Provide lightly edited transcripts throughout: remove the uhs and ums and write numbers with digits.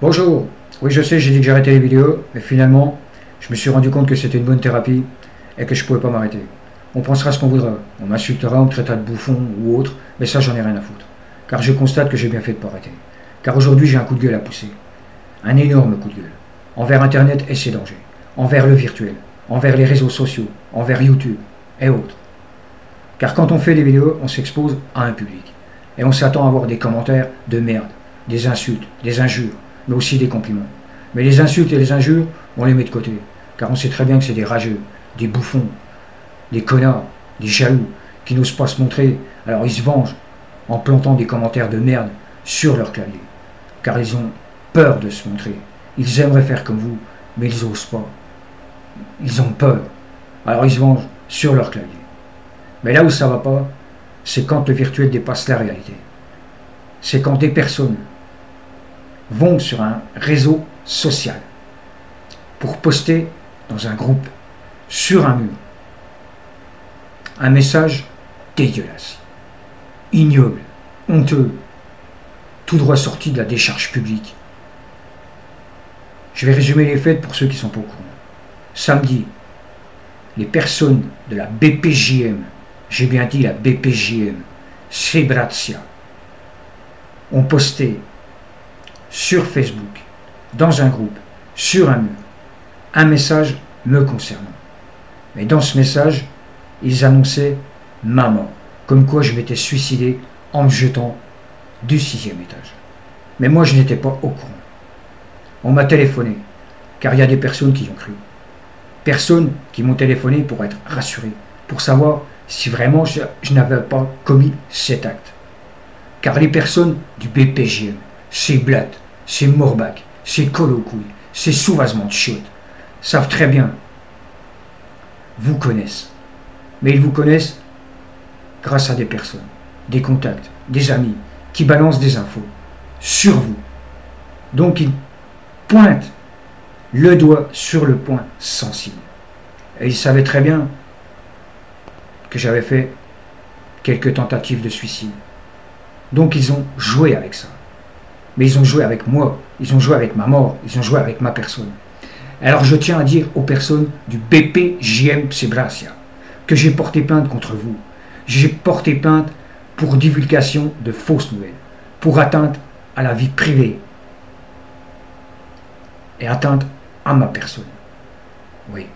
Bonjour, oui je sais, j'ai dit que j'arrêtais les vidéos, mais finalement, je me suis rendu compte que c'était une bonne thérapie et que je pouvais pas m'arrêter. On pensera ce qu'on voudra, on m'insultera, on me traitera de bouffon ou autre, mais ça j'en ai rien à foutre. Car je constate que j'ai bien fait de pas arrêter. Car aujourd'hui j'ai un coup de gueule à pousser. Un énorme coup de gueule. Envers Internet et ses dangers. Envers le virtuel. Envers les réseaux sociaux. Envers YouTube et autres. Car quand on fait des vidéos, on s'expose à un public. Et on s'attend à avoir des commentaires de merde, des insultes, des injures, mais aussi des compliments. Mais les insultes et les injures, on les met de côté. Car on sait très bien que c'est des rageux, des bouffons, des connards, des jaloux, qui n'osent pas se montrer. Alors ils se vengent en plantant des commentaires de merde sur leur clavier. Car ils ont peur de se montrer. Ils aimeraient faire comme vous, mais ils n'osent pas. Ils ont peur. Alors ils se vengent sur leur clavier. Mais là où ça va pas, c'est quand le virtuel dépasse la réalité. C'est quand des personnes vont sur un réseau social pour poster dans un groupe, sur un mur, un message dégueulasse, ignoble, honteux, tout droit sorti de la décharge publique. Je vais résumer les faits pour ceux qui sont pas au courant. Samedi, les personnes de la BPJM, j'ai bien dit la BPJM, Srebrenica, ont posté sur Facebook, dans un groupe, sur un mur, un message me concernant. Mais dans ce message, ils annonçaient ma mort, comme quoi je m'étais suicidé en me jetant du 6e étage. Mais moi je n'étais pas au courant. On m'a téléphoné, car il y a des personnes qui y ont cru. Personnes qui m'ont téléphoné pour être rassurées, pour savoir si vraiment je n'avais pas commis cet acte. Car les personnes du BPJM, ces blattes, ces morbacs, ces colocouilles, ces souvasements de chiottes, savent très bien, vous connaissent. Mais ils vous connaissent grâce à des personnes, des contacts, des amis, qui balancent des infos sur vous. Donc ils pointent le doigt sur le point sensible. Et ils savaient très bien que j'avais fait quelques tentatives de suicide. Donc ils ont joué avec ça. Mais ils ont joué avec moi, ils ont joué avec ma mort, ils ont joué avec ma personne. Alors je tiens à dire aux personnes du BPJM Srebrenica que j'ai porté plainte contre vous. J'ai porté plainte pour divulgation de fausses nouvelles, pour atteinte à la vie privée et atteinte à ma personne. Oui,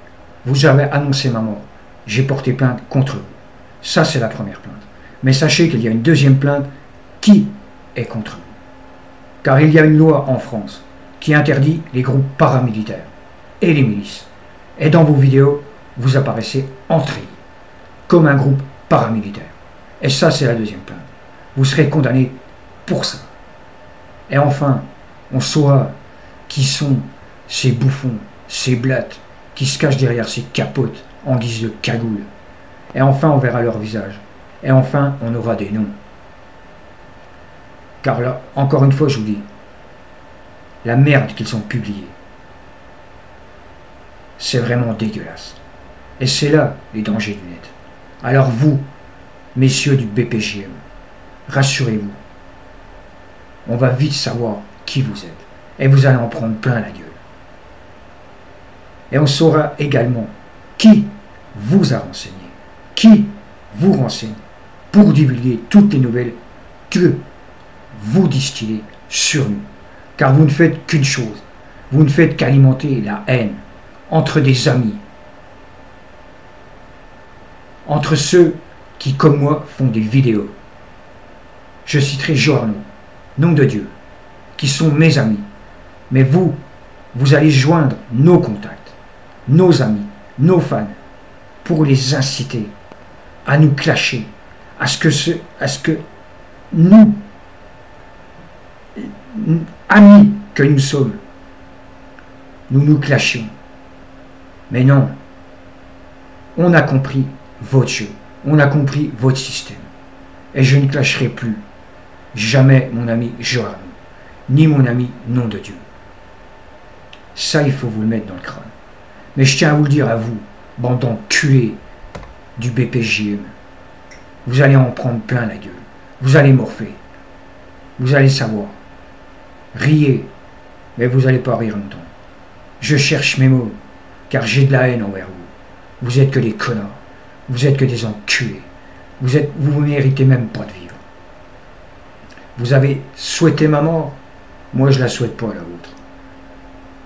vous avez annoncé ma mort. J'ai porté plainte contre vous. Ça, c'est la première plainte. Mais sachez qu'il y a une deuxième plainte qui est contre vous. Car il y a une loi en France qui interdit les groupes paramilitaires et les milices. Et dans vos vidéos, vous apparaissez entrés comme un groupe paramilitaire. Et ça, c'est la deuxième plainte. Vous serez condamné pour ça. Et enfin, on saura qui sont ces bouffons, ces blattes, qui se cachent derrière ces capotes en guise de cagoule. Et enfin, on verra leur visage. Et enfin, on aura des noms. Car là, encore une fois, je vous dis, la merde qu'ils ont publiée, c'est vraiment dégueulasse. Et c'est là les dangers du net. Alors vous, messieurs du BPJM, rassurez-vous, on va vite savoir qui vous êtes. Et vous allez en prendre plein la gueule. Et on saura également qui vous a renseigné, qui vous renseigne pour divulguer toutes les nouvelles que vous distillez sur nous. Car vous ne faites qu'une chose, vous ne faites qu'alimenter la haine entre des amis, entre ceux qui, comme moi, font des vidéos. Je citerai Joarno, nom de Dieu, qui sont mes amis. Mais vous, vous allez joindre nos contacts, nos amis, nos fans, pour les inciter à nous clasher, à ce que nous, amis que nous sommes, nous nous clashions. Mais non, on a compris votre jeu, on a compris votre système. Et je ne clasherai plus jamais mon ami Joarno, ni mon ami nom de Dieu. Ça, il faut vous le mettre dans le crâne. Mais je tiens à vous le dire à vous, bande d'enculés du BPJM. Vous allez en prendre plein la gueule. Vous allez morfler. Vous allez savoir. Riez Mais vous n'allez pas rire longtemps. Je cherche mes mots, car j'ai de la haine envers vous. Vous êtes que des connards. Vous êtes que des enculés. Vous méritez même pas de vivre. Vous avez souhaité ma mort. Moi, je la souhaite pas, la vôtre.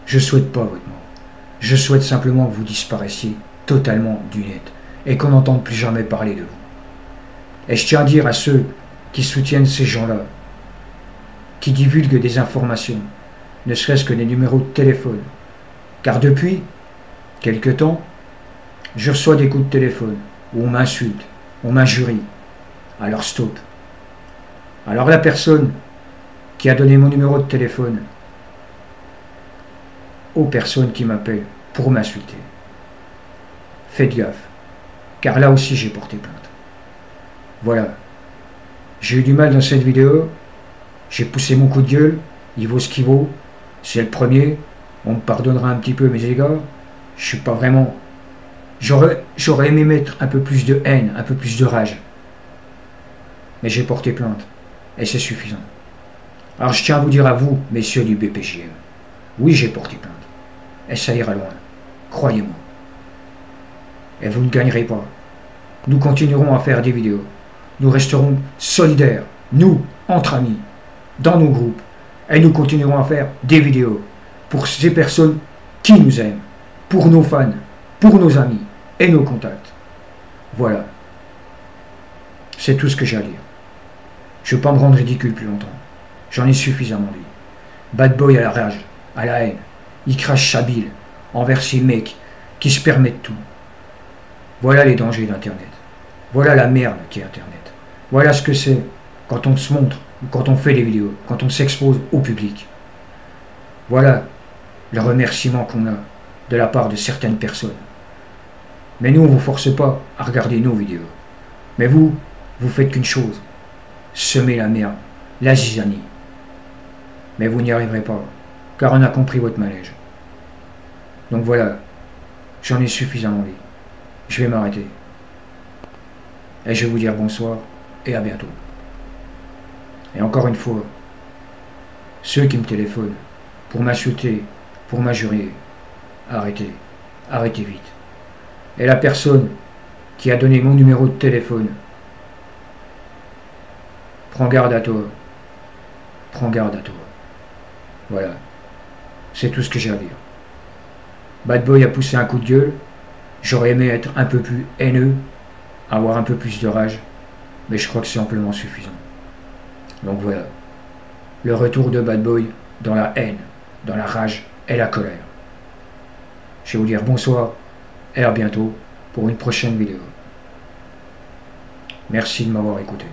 Je souhaite pas votre mort. Je souhaite simplement que vous disparaissiez totalement du net et qu'on n'entende plus jamais parler de vous. Et je tiens à dire à ceux qui soutiennent ces gens-là, qui divulguent des informations, ne serait-ce que des numéros de téléphone, car depuis quelque temps, je reçois des coups de téléphone où on m'insulte, on m'injurie. Alors stop. Alors la personne qui a donné mon numéro de téléphone aux personnes qui m'appellent pour m'insulter, faites gaffe, car là aussi j'ai porté plainte. Voilà. J'ai eu du mal dans cette vidéo, j'ai poussé mon coup de gueule, il vaut ce qu'il vaut, c'est le premier, on me pardonnera un petit peu mes égards, je suis pas vraiment... J'aurais aimé mettre un peu plus de haine, un peu plus de rage. Mais j'ai porté plainte, et c'est suffisant. Alors je tiens à vous dire à vous, messieurs du BPJM, oui j'ai porté plainte, et ça ira loin, croyez-moi. Et vous ne gagnerez pas. Nous continuerons à faire des vidéos, nous resterons solidaires, nous, entre amis, dans nos groupes, et nous continuerons à faire des vidéos pour ces personnes qui nous aiment, pour nos fans, pour nos amis et nos contacts. Voilà. C'est tout ce que j'ai à dire. Je ne veux pas me rendre ridicule plus longtemps. J'en ai suffisamment dit. Bad Boy a la rage, a la haine. Il crache sa bile envers ces mecs qui se permettent tout. Voilà les dangers d'Internet. Voilà la merde qui est Internet. Voilà ce que c'est quand on se montre, ou quand on fait des vidéos, quand on s'expose au public. Voilà le remerciement qu'on a de la part de certaines personnes. Mais nous, on ne vous force pas à regarder nos vidéos. Mais vous faites qu'une chose, semer la merde, la zizanie. Mais vous n'y arriverez pas, car on a compris votre manège. Donc voilà, j'en ai suffisamment dit. Je vais m'arrêter. Et je vais vous dire bonsoir et à bientôt. Et encore une fois, ceux qui me téléphonent pour m'insulter, pour m'injurier, arrêtez, arrêtez vite. Et la personne qui a donné mon numéro de téléphone, prends garde à toi. Prends garde à toi. Voilà. C'est tout ce que j'ai à dire. Bad Boy a poussé un coup de gueule. J'aurais aimé être un peu plus haineux, avoir un peu plus de rage, mais je crois que c'est amplement suffisant. Donc voilà. Le retour de Bad Boy dans la haine, dans la rage et la colère. Je vais vous dire bonsoir et à bientôt pour une prochaine vidéo. Merci de m'avoir écouté.